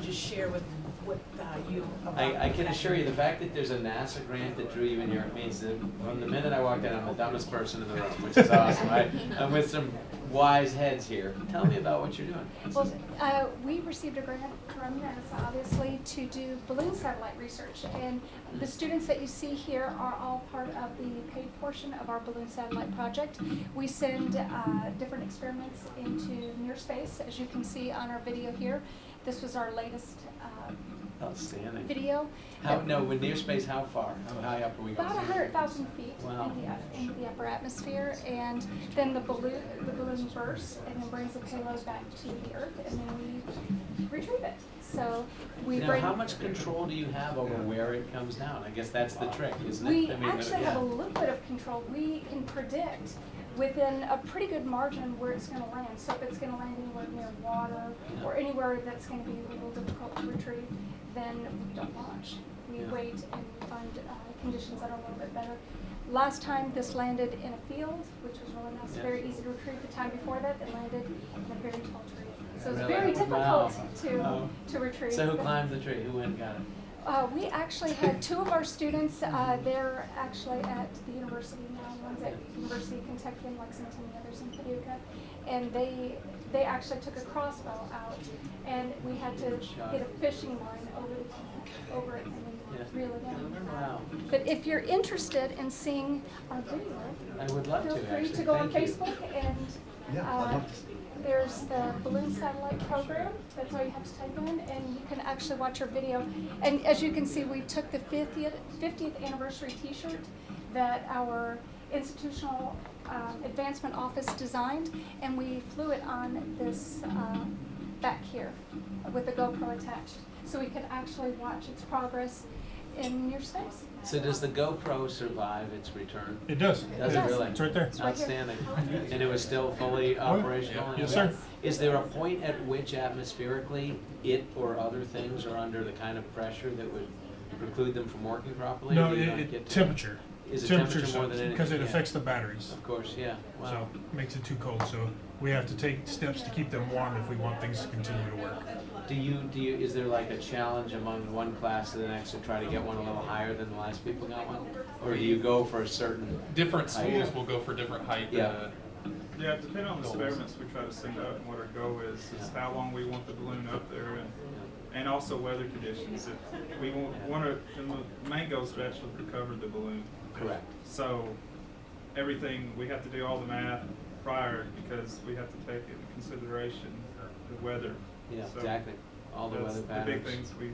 just share with you about I can that. assure you, the fact that there's a NASA grant that drew you in here means that from the minute I walked in, I'm the dumbest person in the room, which is awesome. I'm with some wise heads here. Tell me about what you're doing. Well, we received a grant from NASA, obviously, to do balloon satellite research. And the students that you see here are all part of the paid portion of our balloon satellite project. We send different experiments into near space, as you can see on our video here. This was our latest Outstanding. video. With near space, how far? How high up are we going? About 100,000 feet Wow. into the upper atmosphere, and then the balloon bursts and then brings the payload back to the Earth, and then we retrieve it. So we Now, bring. how much control do you have over where it comes down? I guess that's the trick, isn't it? We I mean, actually have a little bit of control. We can predict within a pretty good margin where it's going to land. So if it's going to land anywhere near water or anywhere that's going to be a little difficult to retrieve, then we don't launch. We wait and find conditions that are a little bit better. Last time this landed in a field, which was really nice, very easy to retrieve. The time before that, it landed in a very tall tree. So it's Really? very difficult Wow. to retrieve. So who climbed the tree? Who went and got it? We actually had two of our students. They're actually at the university now. One's at University of Kentucky in Lexington, the other's in Paducah. And they actually took a crossbow out, and we had to get a fishing line over it and then reel it in. Wow. But if you're interested in seeing our video, I would love feel to, free actually. to go on Thank you. Facebook and there's the balloon satellite program. That's all you have to type in, and you can actually watch our video. And as you can see, we took the 50th anniversary T-shirt that our institutional advancement office designed, and we flew it on this back here with a GoPro attached, so we could actually watch its progress in near space. So does the GoPro survive its return? It does. Does it really? It's right there. It's right here. Outstanding. And it was still fully operational? Yes, sir. Is there a point at which atmospherically it or other things are under the kind of pressure that would preclude them from working properly? No, Or do you not get to temperature. Is it temperature more sucks than anything? because it Yeah. affects the batteries. Of course, yeah. Wow. So it makes it too cold. So we have to take steps to keep them warm if we want things to continue to work. Is there like a challenge among one class to the next to try to get one a little higher than the last people got one? Or do you go for a certain Different schools height? will go for different height. Yeah. Yeah, depending on the experiments we try to send out and what our goal is how long we want the balloon up there, and also weather conditions. If we want the main goal is to actually recover the balloon. Correct. So everything, we have to do all the math prior because we have to take into consideration the weather. Yeah, So exactly. All the that's weather the patterns. big things we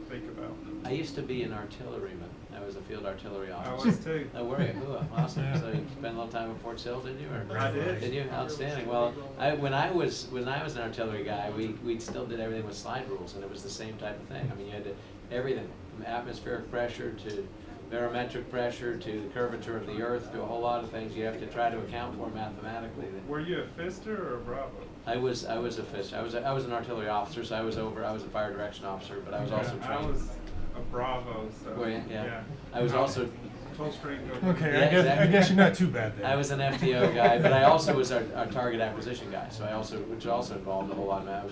think about. I used to be an artilleryman. I was a field artillery I officer. was too. Oh, were you? Ooh, awesome. Yeah. So you spent a little time at Fort Sill, did you? Or? I did. Did you? Outstanding. Well, when I was an artillery guy, we still did everything with slide rules, and it was the same type of thing. I mean, you had to everything from atmospheric pressure to barometric pressure to the curvature of the Earth to a whole lot of things you have to try to account for mathematically. Were you a Fister or a Bravo? I was a fish. I was an artillery officer, so I was a fire direction officer, but I was also I trained. was a Bravo, so Were you? Yeah. I was also. Full string go. Okay, Yeah, I guess exactly. you're not too bad there. I was an FTO guy, but I also was our target acquisition guy. So which also involved a whole lot of math.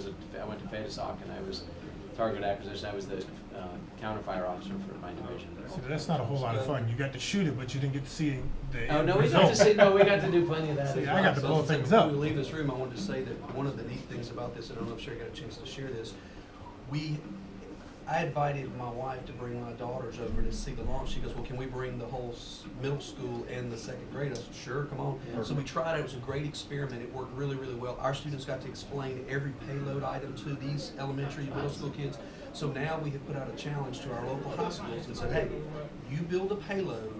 I went to FEDASOC and I was target acquisition. I was the counterfire officer for my division. So that's not a whole lot of fun. You got to shoot it, but you didn't get to see the Oh end no, we result. got to see. No, we got to do plenty of that. See, as I well. got to So- blow things Before up. we leave this room, I wanted to say that one of the neat things about this, and I don't know if Sherry got a chance to share this, I invited my wife to bring my daughters over to see the launch. She goes, well, can we bring the whole middle school and the second grade? I said, sure, come on. Yeah. So we tried it. It was a great experiment. It worked really, really well. Our students got to explain every payload item to these elementary and middle school kids. So now we have put out a challenge to our local high schools and said, hey, you build a payload,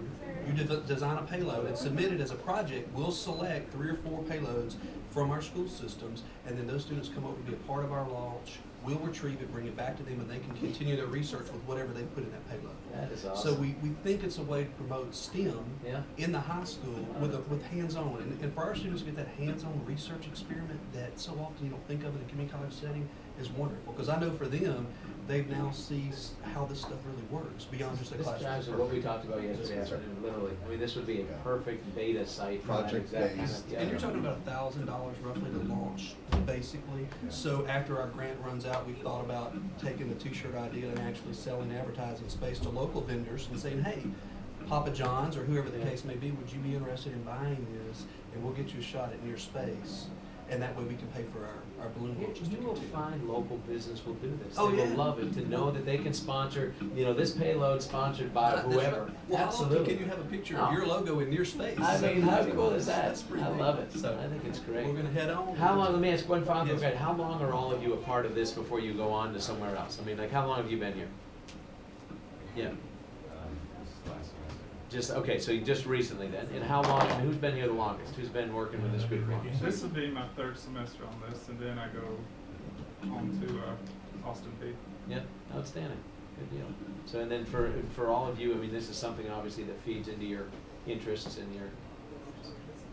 you design a payload and submit it as a project. We'll select 3 or 4 payloads from our school systems, and then those students come over to be a part of our launch. We'll retrieve it, bring it back to them, and they can continue their research with whatever they put in that payload. That is awesome. So we think it's a way to promote STEM Yeah. in the high school with hands-on. And for our students to get that hands-on research experiment that so often you don't think of in a community college setting is wonderful. Because I know for them, they've now seen how this stuff really works beyond just a This classroom. drives with what we talked about yesterday afternoon, literally. I mean, this would be a perfect beta site for that Project exact kind based. of. Yeah. And you're talking about $1,000 roughly to launch basically. So after our grant runs out, we've thought about taking the t-shirt idea and actually selling advertising space to local vendors and saying, hey, Papa John's or whoever the case may be, would you be interested in buying this? And we'll get you a shot at your space. And that way we can pay for our balloon launches. You will find local business will do this. Oh, They yeah. will love it to know that they can sponsor, you know, this payload sponsored by That's whoever. right. Well, how often Absolutely. can you have a picture Oh. of your logo in your space? I mean, how cool is that? That's pretty I neat. love it. So I think it's great. we're gonna head on. How long, let me ask one final Yes. question. How long are all of you a part of this before you go on to somewhere else? I mean, like, how long have you been here? Yeah. Just, okay, so you just recently then. And how long, and who's been here the longest? Who's been working with this group the longest? This would be my third semester on this, and then I go on to Austin Peay. Yeah, outstanding. Good deal. So, and then for all of you, I mean, this is something obviously that feeds into your interests and your,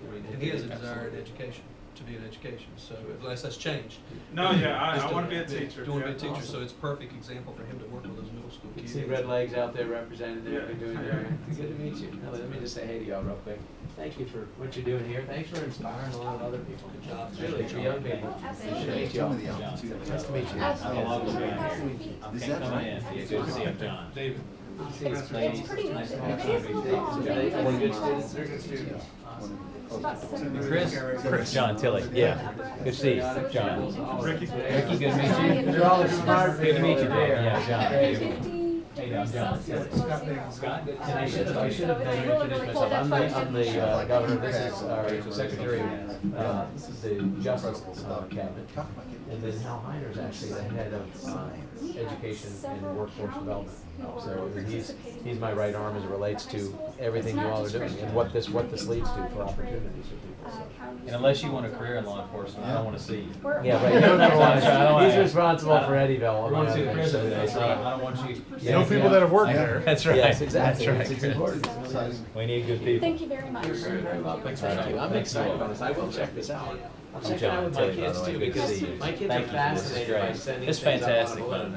I mean. And he has a desire in education, to be in education, so unless that's changed. No, yeah, He's I still- want to be a teacher. You want to be a yeah. teacher, so it's a perfect example for him to work with those middle school You kids. see Red Legs out there representing Yeah. what you're doing there. Good to meet you. Now, let me just say hey to y'all real quick. Thank you for what you're doing here. Thanks for inspiring a lot of other people. Good job. Really, for young people. Good to meet you all. Nice to meet you. How long have you been here? Is Okay, that come right? in. Yeah, good to see you, John. David. It's pretty neat. Nice to It meet is a little long. We're good students. They're good students. About 7 Chris? John Tilley, yeah. Good to see you, John. Ricky. Ricky, good to meet you. You're all smart Good to meet you, people. Dave. Yeah, John. Hey, John. Scott, and I should have been introduced myself. I'm the governor. This is our secretary of the Justice Cabinet. And then Hal Heiner is actually the head of education and workforce development. So he's my right arm as it relates to everything you all are doing and what this leads to for opportunities for people. And unless you want a career in law enforcement, I don't want to see you. Yeah, right. You don't ever want I don't to. wanna- He's responsible for Eddyville. We want to see the prison today, so I don't want you. You know people that have worked there. That's right. Yes, exactly. That's right. It's important. We need good people. Thank you very much. You're very welcome. Thank you. I'm excited about this. I will check this out. I'll check it John out with my Tilley, by kids the way. too, Good to because see you. my kids Thank are you. This is fascinated by great. sending It's things up on fantastic. a balloon.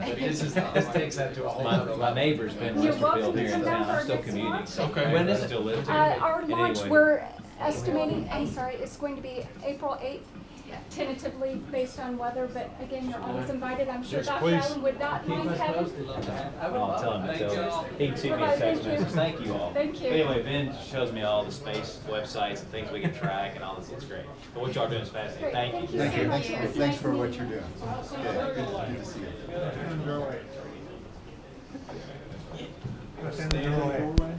But this takes that to a whole other My level. neighbor's been in You're Westerfield welcome here to in come town. down I'm for still our next commuting. launch. So Okay. When is it? Still live here. Our And launch, anyway. we're estimating, it's going to be April 8th, tentatively based on weather, but again, you're always invited. I'm sure Yes, Dr. please. Allen would not Keep mind us having. posted. I would Well, I'll love tell it. him to Thank tell you us. all. He can shoot me a Bye-bye. text Thank you. message. Thank you all. Thank you. Anyway, Ben shows me all the space websites and things we can track and all this. It's great. But what y'all doing is fascinating. Great. Thank you. Thank you so much. Thanks for what you're doing. Good to see you. Enjoy.